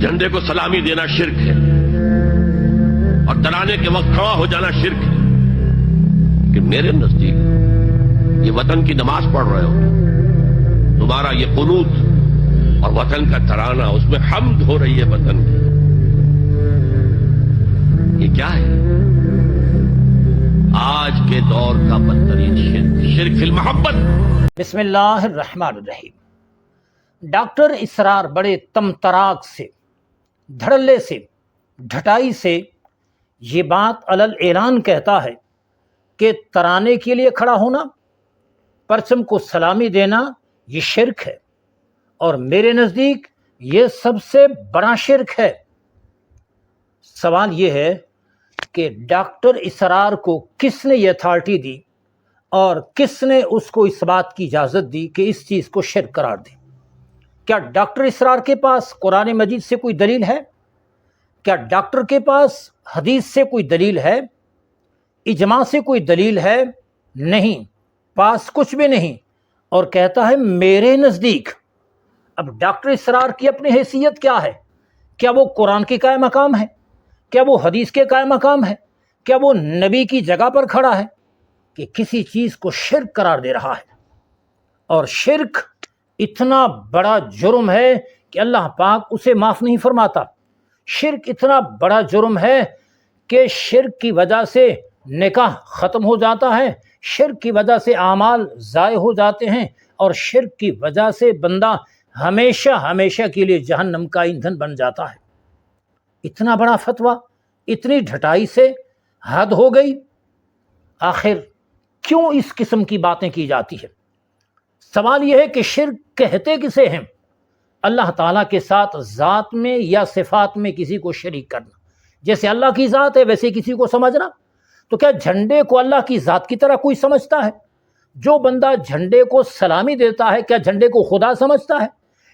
جھنڈے کو سلامی دینا شرک ہے، اور ترانے کے وقت کھڑا ہو جانا شرک ہے۔ کہ میرے نزدیک یہ وطن کی نماز پڑھ رہے ہو، تمہارا یہ قنوت اور وطن کا ترانہ، اس میں حمد ہو رہی ہے وطن کی، یہ کیا ہے؟ آج کے دور کا بدترین شرک، شرک فی المحبت۔ بسم اللہ الرحمن الرحیم۔ ڈاکٹر اسرار بڑے تمطراق سے، دھڑلے سے، ڈھٹائی سے یہ بات علل اعلان کہتا ہے کہ ترانے کے لیے کھڑا ہونا، پرچم کو سلامی دینا یہ شرک ہے، اور میرے نزدیک یہ سب سے بڑا شرک ہے۔ سوال یہ ہے کہ ڈاکٹر اسرار کو کس نے یہ اتھارٹی دی اور کس نے اس کو اس بات کی اجازت دی کہ اس چیز کو شرک قرار دے؟ کیا ڈاکٹر اسرار کے پاس قرآن مجید سے کوئی دلیل ہے؟ کیا ڈاکٹر کے پاس حدیث سے کوئی دلیل ہے؟ اجماع سے کوئی دلیل ہے؟ نہیں، پاس کچھ بھی نہیں، اور کہتا ہے میرے نزدیک۔ اب ڈاکٹر اسرار کی اپنی حیثیت کیا ہے؟ کیا وہ قرآن کے قائم مقام ہے؟ کیا وہ حدیث کے قائم مقام ہے؟ کیا وہ نبی کی جگہ پر کھڑا ہے کہ کسی چیز کو شرک قرار دے رہا ہے؟ اور شرک اتنا بڑا جرم ہے کہ اللہ پاک اسے معاف نہیں فرماتا۔ شرک اتنا بڑا جرم ہے کہ شرک کی وجہ سے نکاح ختم ہو جاتا ہے، شرک کی وجہ سے اعمال ضائع ہو جاتے ہیں، اور شرک کی وجہ سے بندہ ہمیشہ ہمیشہ کے لیے جہنم کا ایندھن بن جاتا ہے۔ اتنا بڑا فتویٰ، اتنی ڈھٹائی سے حد ہو گئی۔ آخر کیوں اس قسم کی باتیں کی جاتی ہیں؟ سوال یہ ہے کہ شرک کہتے کسے ہیں؟ اللہ تعالیٰ کے ساتھ ذات میں یا صفات میں کسی کو شریک کرنا، جیسے اللہ کی ذات ہے ویسے کسی کو سمجھنا۔ تو کیا جھنڈے کو اللہ کی ذات کی طرح کوئی سمجھتا ہے؟ جو بندہ جھنڈے کو سلامی دیتا ہے کیا جھنڈے کو خدا سمجھتا ہے؟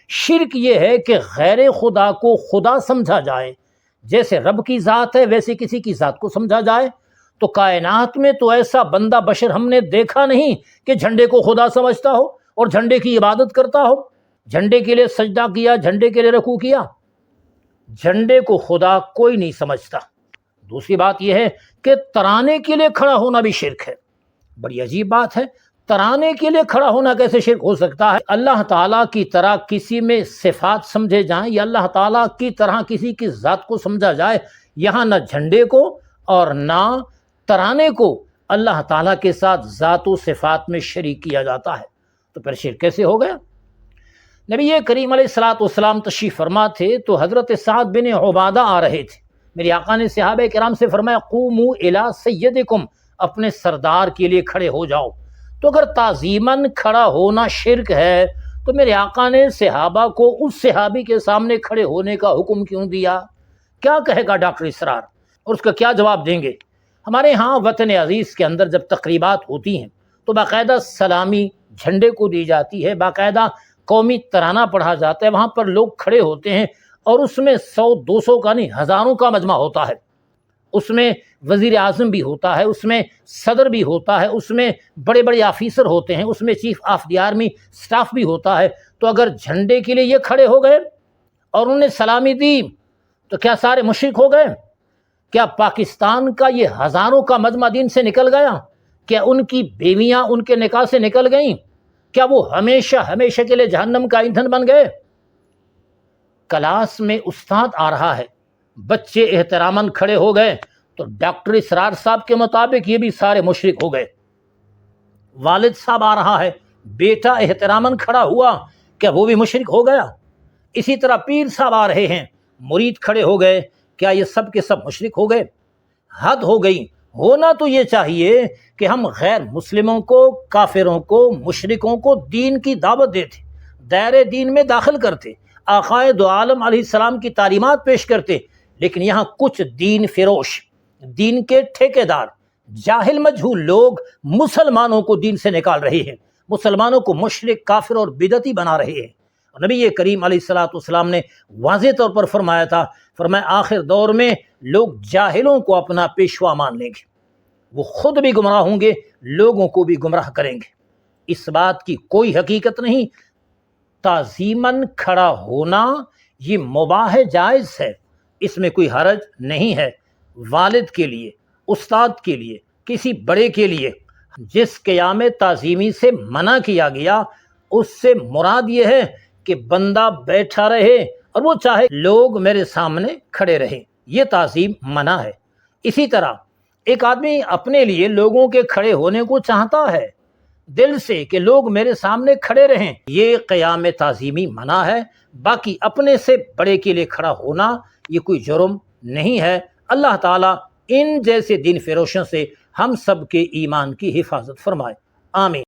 شرک یہ ہے کہ غیر خدا کو خدا سمجھا جائے، جیسے رب کی ذات ہے ویسے کسی کی ذات کو سمجھا جائے۔ تو کائنات میں تو ایسا بندہ بشر ہم نے دیکھا نہیں کہ جھنڈے کو خدا سمجھتا ہو اور جھنڈے کی عبادت کرتا ہو، جھنڈے کے لیے سجدہ کیا، جھنڈے کے لیے رکوع کیا۔ جھنڈے کو خدا کوئی نہیں سمجھتا۔ دوسری بات یہ ہے کہ ترانے کے لیے کھڑا ہونا بھی شرک ہے۔ بڑی عجیب بات ہے، ترانے کے لیے کھڑا ہونا کیسے شرک ہو سکتا ہے؟ اللہ تعالیٰ کی طرح کسی میں صفات سمجھے جائیں یا اللہ تعالیٰ کی طرح کسی کی ذات کو سمجھا جائے، یہاں نہ جھنڈے کو اور نہ ترانے کو اللہ تعالیٰ کے ساتھ ذات و صفات میں شریک کیا جاتا ہے، تو پھر شرک کیسے ہو گیا؟ نبی کریم علیہ الصلوۃ والسلام تشریف فرما تھے تو حضرت سعد بن عبادہ آ رہے تھے۔ میرے آقا نے صحابہ کرام سے فرمایا قوموا الی سیدکم، اپنے سردار کے لیے کھڑے ہو جاؤ۔ تو اگر تعظیماً کھڑا ہونا شرک ہے تو میرے آقا نے صحابہ کو اس صحابی کے سامنے کھڑے ہونے کا حکم کیوں دیا؟ کیا کہے گا ڈاکٹر اسرار، اور اس کا کیا جواب دیں گے؟ ہمارے ہاں وطن عزیز کے اندر جب تقریبات ہوتی ہیں تو باقاعدہ سلامی جھنڈے کو دی جاتی ہے، باقاعدہ قومی ترانہ پڑھا جاتا ہے، وہاں پر لوگ کھڑے ہوتے ہیں، اور اس میں 100-200 کا نہیں ہزاروں کا مجمع ہوتا ہے۔ اس میں وزیر اعظم بھی ہوتا ہے، اس میں صدر بھی ہوتا ہے، اس میں بڑے بڑے آفیسر ہوتے ہیں، اس میں chief of the army staff بھی ہوتا ہے۔ تو اگر جھنڈے کے لیے یہ کھڑے ہو گئے اور انہوں نے سلامی دی تو کیا سارے مشرک ہو گئے؟ کیا پاکستان کا یہ ہزاروں کا مجمع دین سے نکل گیا؟ کیا ان کی بیویاں ان کے نکاح سے نکل گئیں؟ کیا وہ ہمیشہ ہمیشہ کے لیے جہنم کا ایندھن بن گئے؟ کلاس میں استاد آ رہا ہے، بچے احتراماً کھڑے ہو گئے تو ڈاکٹر اسرار صاحب کے مطابق یہ بھی سارے مشرک ہو گئے۔ والد صاحب آ رہا ہے، بیٹا احتراماً کھڑا ہوا، کیا وہ بھی مشرک ہو گیا؟ اسی طرح پیر صاحب آ رہے ہیں، مرید کھڑے ہو گئے، کیا یہ سب کے سب مشرک ہو گئے؟ حد ہو گئی۔ ہونا تو یہ چاہیے کہ ہم غیر مسلموں کو، کافروں کو، مشرکوں کو دین کی دعوت دیتے، دائرے دین میں داخل کرتے، آقائے دو عالم علیہ السلام کی تعلیمات پیش کرتے، لیکن یہاں کچھ دین فروش، دین کے ٹھیکیدار، جاہل مجہول لوگ مسلمانوں کو دین سے نکال رہے ہیں، مسلمانوں کو مشرک، کافر اور بدعتی بنا رہے ہیں۔ نبی کریم علیہ الصلوۃ والسلام نے واضح طور پر فرمایا تھا، فرمایا آخر دور میں لوگ جاہلوں کو اپنا پیشوا مان لیں گے، وہ خود بھی گمراہ ہوں گے، لوگوں کو بھی گمراہ کریں گے۔ اس بات کی کوئی حقیقت نہیں۔ تعظیماً کھڑا ہونا یہ مباح جائز ہے، اس میں کوئی حرج نہیں ہے۔ والد کے لیے، استاد کے لیے، کسی بڑے کے لیے جس قیام تعظیمی سے منع کیا گیا، اس سے مراد یہ ہے کہ بندہ بیٹھا رہے اور وہ چاہے لوگ میرے سامنے کھڑے رہیں، یہ تعظیم منع ہے۔ اسی طرح ایک آدمی اپنے لیے لوگوں کے کھڑے ہونے کو چاہتا ہے دل سے کہ لوگ میرے سامنے کھڑے رہیں، یہ قیام تعظیمی منع ہے۔ باقی اپنے سے بڑے کے لیے کھڑا ہونا یہ کوئی جرم نہیں ہے۔ اللہ تعالیٰ ان جیسے دین فروشوں سے ہم سب کے ایمان کی حفاظت فرمائے، آمین۔